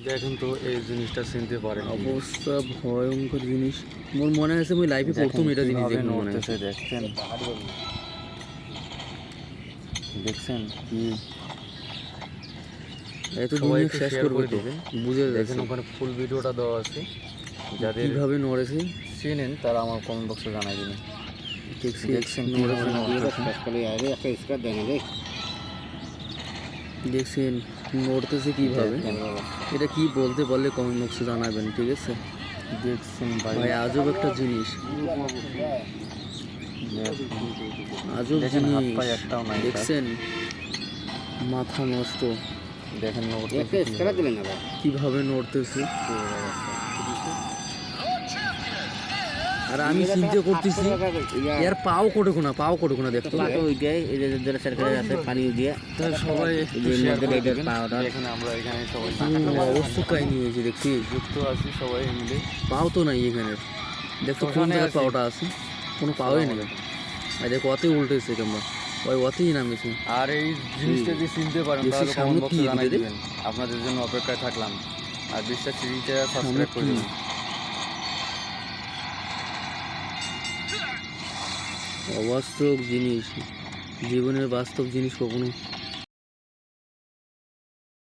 দেখেন তো এই জিনিসটা চিনতে পারেন অবস্থা ভয়ঙ্কর জিনিস। মোর মনে আছে মুই লাইফে প্রথম এটা জিনিস দেখলাম মনে আছে। দেখছেন দেখছেন কি এত সবাই দুনিয়া একটু শেষ শেয়ার করবে করে তো দিবেন। বুঝে দেখেন যাচ্ছে ওখানে ফুল ভিডিওটা দেওয়া আছে, যাদের কিভাবে নড়েছে চেনেন তারা আমার কমেন্ট বক্সে জানাই দিবেন। দেখছি দেখছেন নড়েছে দেখছেন নড়তেছে কিভাবে। এটা কি বলতে পারলে কমেন্ট বক্সে জানাবেন, ঠিক আছে? দেখছেন ভাই আজব একটা জিনিস, আজব দেখেন হাত জিনিস। পায়ে একটাও নাই। দেখছেন মাথা নষ্ট, দেখেন কিভাবে নড়তেছে। আর আমি চিন্তা করতেছি এর পাও কোটে কোনা দেখতো পানি দিয়ে সবাই দেখেন আমরা এখানে সবাই অবস্থা কাহিনী হয়েছে দেখছি। যুক্ত আছি সবাই মিলে। পাও তো নাই এখানে, দেখতো কোন ওখানে জায়গায় আছি। পাওটা আছে, কোনো পাওই নেই। আর দেখ অতই উল্টেছে কিংবা ওই অতই নামেছে। আর এই জিনিসটা যদি চিনতে পারেন দেখছি তাহলে সামনে কমেন্ট বক্সে কি জানাই এদিকে? দিবেন। আপনাদের জন্য অপেক্ষায় থাকলাম। আর বিশ্বাস চ্যানেলটা সাবস্ক্রাইব করে কি? দিবেন। অবাস্তব জিনিস, জীবনের বাস্তব জিনিস কখনো